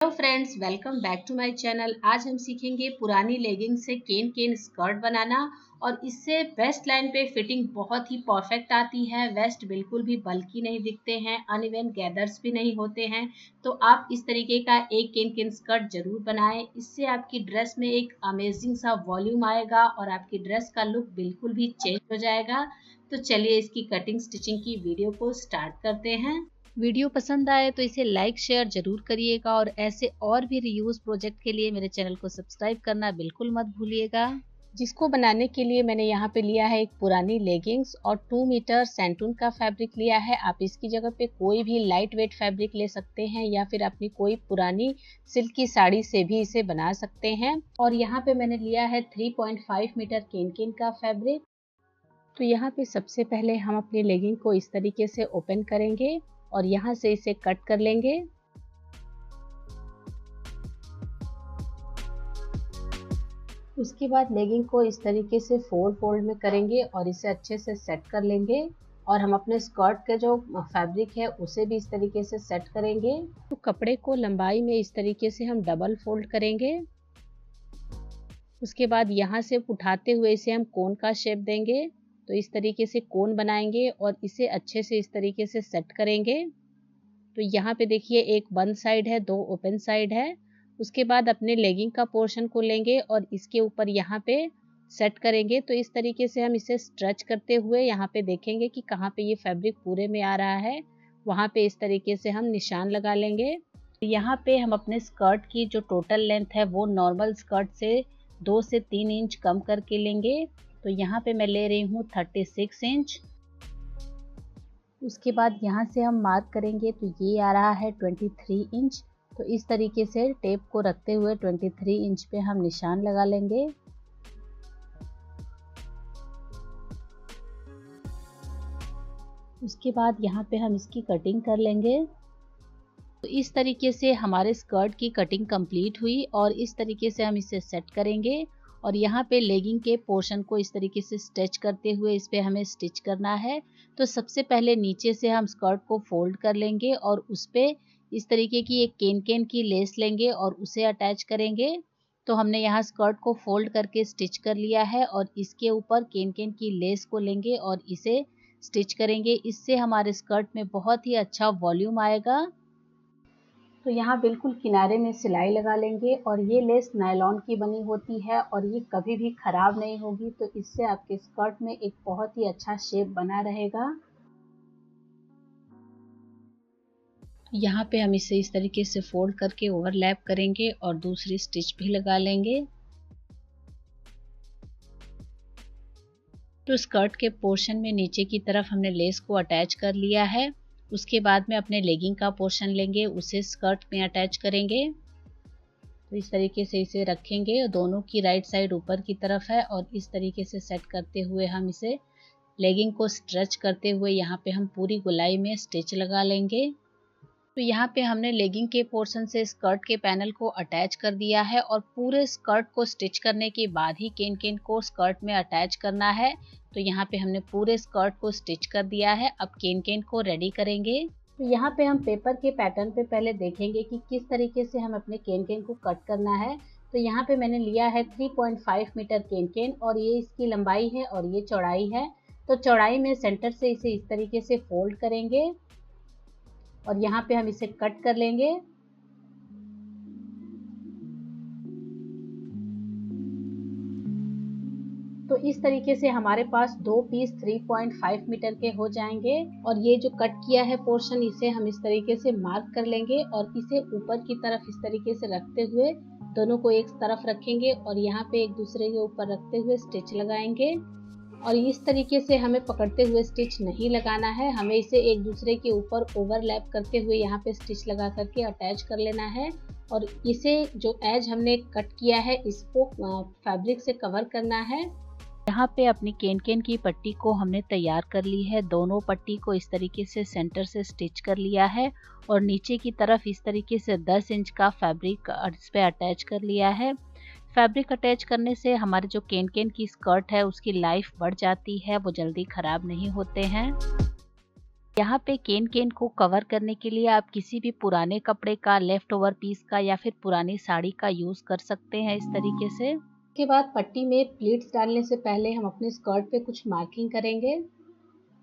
Hello friends, welcome back to my channel. आज हम सीखेंगे पुरानी लेगिंग से केन केन स्कर्ट बनाना और इससे वेस्ट लाइन पे फिटिंग बहुत ही परफेक्ट आती है। वेस्ट बिल्कुल भी बल्की नहीं दिखते हैं, अनइवन गैदर्स भी नहीं होते हैं। तो आप इस तरीके का एक केन केन स्कर्ट जरूर बनाएं। इससे आपकी ड्रेस में एक अमेजिंग सा वॉल्यूम आएगा और आपकी ड्रेस का लुक बिल्कुल भी चेंज हो जाएगा। तो चलिए इसकी कटिंग स्टिचिंग की वीडियो को स्टार्ट करते हैं। वीडियो पसंद आए तो इसे लाइक शेयर जरूर करिएगा और ऐसे और भी रीयूज प्रोजेक्ट के लिए मेरे चैनल को सब्सक्राइब करना बिल्कुल मत भूलिएगा। जिसको बनाने के लिए मैंने यहाँ पे लिया है एक पुरानी लेगिंग्स और 2 मीटर सैंटून का फैब्रिक लिया है। आप इसकी जगह पे कोई भी लाइट वेट फैब्रिक ले सकते हैं या फिर अपनी कोई पुरानी सिल्क की साड़ी से भी इसे बना सकते हैं। और यहाँ पे मैंने लिया है 3.5 मीटर केन केन का फैब्रिक। तो यहाँ पे सबसे पहले हम अपनी लेगिंग को इस तरीके से ओपन करेंगे और यहाँ से इसे कट कर लेंगे। उसके बाद लेगिंग को इस तरीके से 4 फोल्ड में करेंगे और इसे अच्छे से सेट कर लेंगे। और हम अपने स्कर्ट के जो फैब्रिक है उसे भी इस तरीके से सेट करेंगे। तो कपड़े को लंबाई में इस तरीके से हम डबल फोल्ड करेंगे। उसके बाद यहाँ से उठाते हुए इसे हम कोन का शेप देंगे। तो इस तरीके से कोन बनाएंगे और इसे अच्छे से इस तरीके से सेट करेंगे। तो यहाँ पे देखिए एक बंद साइड है, 2 ओपन साइड है। उसके बाद अपने लेगिंग का पोर्शन को लेंगे और इसके ऊपर यहाँ पे सेट करेंगे। तो इस तरीके से हम इसे स्ट्रेच करते हुए यहाँ पे देखेंगे कि कहाँ पे ये फैब्रिक पूरे में आ रहा है, वहाँ पे इस तरीके से हम निशान लगा लेंगे। यहाँ पे हम अपने स्कर्ट की जो टोटल लेंथ है वो नॉर्मल स्कर्ट से 2 से 3 इंच कम करके लेंगे। तो यहाँ पे मैं ले रही हूँ 36 इंच। उसके बाद यहाँ से हम मार्क करेंगे तो ये आ रहा है 23 इंच। तो इस तरीके से टेप को रखते हुए 23 इंच पे हम निशान लगा लेंगे। उसके बाद यहाँ पे हम इसकी कटिंग कर लेंगे। तो इस तरीके से हमारे स्कर्ट की कटिंग कंप्लीट हुई और इस तरीके से हम इसे सेट करेंगे। और यहाँ पे लेगिंग के पोर्शन को इस तरीके से स्टिच करते हुए इस पे हमें स्टिच करना है। तो सबसे पहले नीचे से हम स्कर्ट को फोल्ड कर लेंगे और उस पे इस तरीके की एक केन केन की लेस लेंगे और उसे अटैच करेंगे। तो हमने यहाँ स्कर्ट को फोल्ड करके स्टिच कर लिया है और इसके ऊपर केन केन की लेस को लेंगे और इसे स्टिच करेंगे। इससे हमारे स्कर्ट में बहुत ही अच्छा वॉल्यूम आएगा। तो यहाँ बिल्कुल किनारे में सिलाई लगा लेंगे और ये लेस नायलॉन की बनी होती है और ये कभी भी खराब नहीं होगी। तो इससे आपके स्कर्ट में एक बहुत ही अच्छा शेप बना रहेगा। यहाँ पे हम इसे इस तरीके से फोल्ड करके ओवरलैप करेंगे और दूसरी स्टिच भी लगा लेंगे। तो स्कर्ट के पोर्शन में नीचे की तरफ हमने लेस को अटैच कर लिया है। उसके बाद में अपने लेगिंग का पोर्शन लेंगे, उसे स्कर्ट में अटैच करेंगे। तो इस तरीके से इसे रखेंगे, दोनों की राइट साइड ऊपर की तरफ है और इस तरीके से सेट करते हुए हम इसे लेगिंग को स्ट्रेच करते हुए यहाँ पे हम पूरी गोलाई में स्टिच लगा लेंगे। तो यहाँ पे हमने लेगिंग के पोर्शन से स्कर्ट के पैनल को अटैच कर दिया है और पूरे स्कर्ट को स्टिच करने के बाद ही केन केन को स्कर्ट में अटैच करना है। तो यहाँ पे हमने पूरे स्कर्ट को स्टिच कर दिया है। अब केन केन को रेडी करेंगे। तो यहाँ पे हम पेपर के पैटर्न पे पहले देखेंगे कि किस तरीके से हम अपने केन केन को कट करना है। तो यहाँ पे मैंने लिया है 3.5 मीटर केन केन और ये इसकी लंबाई है और ये चौड़ाई है। तो चौड़ाई में सेंटर से इसे इस तरीके से फोल्ड करेंगे और यहाँ पे हम इसे कट कर लेंगे। तो इस तरीके से हमारे पास 2 पीस 3.5 मीटर के हो जाएंगे। और ये जो कट किया है पोर्शन इसे हम इस तरीके से मार्क कर लेंगे और इसे ऊपर की तरफ इस तरीके से रखते हुए दोनों को एक तरफ रखेंगे और यहाँ पे एक दूसरे के ऊपर रखते हुए स्टिच लगाएंगे। और इस तरीके से हमें पकड़ते हुए स्टिच नहीं लगाना है, हमें इसे एक दूसरे के ऊपर ओवरलैप करते हुए यहाँ पे स्टिच लगा करके अटैच कर लेना है। और इसे जो एज हमने कट किया है इसको फैब्रिक से कवर करना है। यहाँ पे अपनी केन केन की पट्टी को हमने तैयार कर ली है। दोनों पट्टी को इस तरीके से सेंटर से स्टिच कर लिया है और नीचे की तरफ इस तरीके से 10 इंच का फैब्रिक इस पे अटैच कर लिया है। फैब्रिक अटैच करने से हमारे जो केन केन की स्कर्ट है उसकी लाइफ बढ़ जाती है, वो जल्दी ख़राब नहीं होते हैं। यहाँ पे केन केन को कवर करने के लिए आप किसी भी पुराने कपड़े का, लेफ्ट ओवर पीस का या फिर पुरानी साड़ी का यूज कर सकते हैं इस तरीके से। उसके बाद पट्टी में प्लीट्स डालने से पहले हम अपने स्कर्ट पे कुछ मार्किंग करेंगे।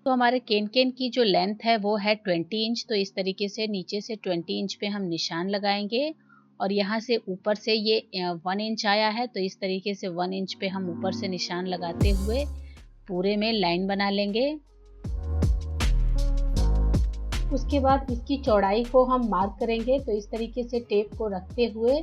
तो हमारे केन केन की जो लेंथ है वो है 20 इंच, तो इस तरीके से नीचे से 20 इंच पे हम निशान लगाएंगे और यहाँ से ऊपर से ये 1 इंच आया है, तो इस तरीके से 1 इंच पे हम ऊपर से निशान लगाते हुए पूरे में लाइन बना लेंगे। उसके बाद इसकी चौड़ाई को हम मार्क करेंगे, तो इस तरीके से टेप को रखते हुए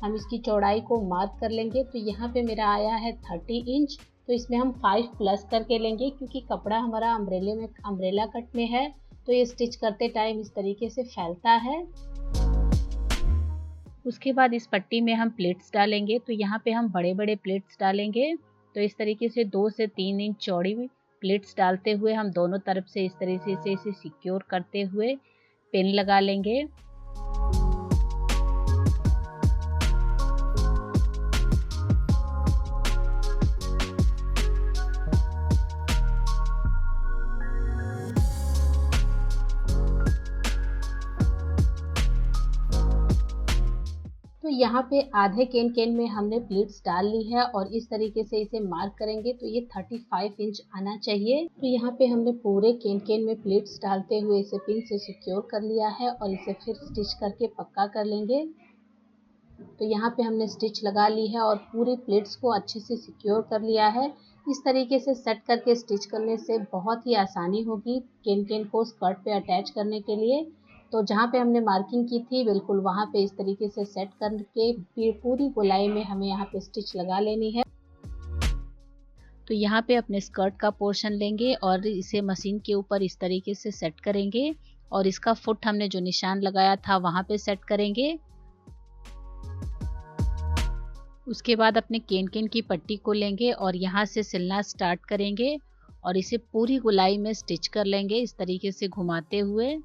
हम इसकी चौड़ाई को मार्क कर लेंगे। तो यहाँ पे मेरा आया है 30 इंच, तो इसमें हम 5 प्लस करके लेंगे क्योंकि कपड़ा हमारा अम्ब्रेला कट में है, तो ये स्टिच करते टाइम इस तरीके से फैलता है। उसके बाद इस पट्टी में हम प्लेट्स डालेंगे, तो यहाँ पे हम बड़े बड़े प्लेट्स डालेंगे। तो इस तरीके से 2 से 3 इंच चौड़ी प्लेट्स डालते हुए हम दोनों तरफ से इस तरीके से इसे सिक्योर करते हुए पिन लगा लेंगे। तो यहाँ पे आधे केन केन में हमने प्लीट्स डाल ली है और इस तरीके से इसे मार्क करेंगे तो ये 35 इंच आना चाहिए। तो यहाँ पे हमने पूरे केन केन में प्लीट्स डालते हुए इसे पिन से सिक्योर कर लिया है और इसे फिर स्टिच करके पक्का कर लेंगे। तो यहाँ पे हमने स्टिच लगा ली है और पूरी प्लेट्स को अच्छे से सिक्योर कर लिया है। इस तरीके से सेट करके स्टिच करने से बहुत ही आसानी होगी केन केन को स्कर्ट पे अटैच करने के लिए। तो जहाँ पे हमने मार्किंग की थी बिल्कुल वहाँ पे इस तरीके से सेट करके फिर पूरी गोलाई में हमें यहाँ पे स्टिच लगा लेनी है। तो यहाँ पे अपने स्कर्ट का पोर्शन लेंगे और इसे मशीन के ऊपर इस तरीके से सेट करेंगे और इसका फुट हमने जो निशान लगाया था वहाँ पे सेट करेंगे। उसके बाद अपने केन केन की पट्टी को लेंगे और यहाँ से सिलना स्टार्ट करेंगे और इसे पूरी गोलाई में स्टिच कर लेंगे इस तरीके से घुमाते हुए।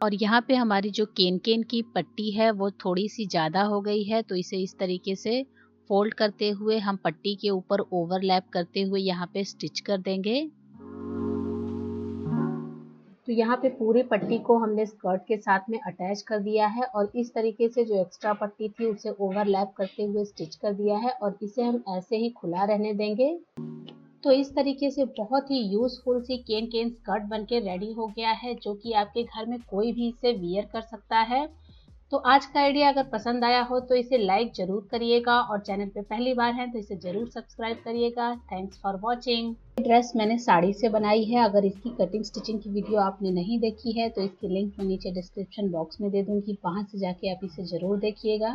और यहाँ पे हमारी जो केन केन की पट्टी है वो थोड़ी सी ज़्यादा हो गई है, तो इसे इस तरीके से फोल्ड करते हुए हम पट्टी के ऊपर ओवरलैप करते हुए यहाँ पे स्टिच कर देंगे। तो यहाँ पे पूरी पट्टी को हमने स्कर्ट के साथ में अटैच कर दिया है और इस तरीके से जो एक्स्ट्रा पट्टी थी उसे ओवरलैप करते हुए स्टिच कर दिया है और इसे हम ऐसे ही खुला रहने देंगे। तो इस तरीके से बहुत ही यूजफुल सी केन केन स्कर्ट बनके रेडी हो गया है जो कि आपके घर में कोई भी इसे वियर कर सकता है। तो आज का आइडिया अगर पसंद आया हो तो इसे लाइक जरूर करिएगा और चैनल पे पहली बार है तो इसे जरूर सब्सक्राइब करिएगा। Thanks for watching. ड्रेस मैंने साड़ी से बनाई है। अगर इसकी कटिंग स्टिचिंग की वीडियो आपने नहीं देखी है तो इसकी लिंक मैं नीचे डिस्क्रिप्शन बॉक्स में दे दूंगी, वहां से जाके आप इसे जरूर देखिएगा।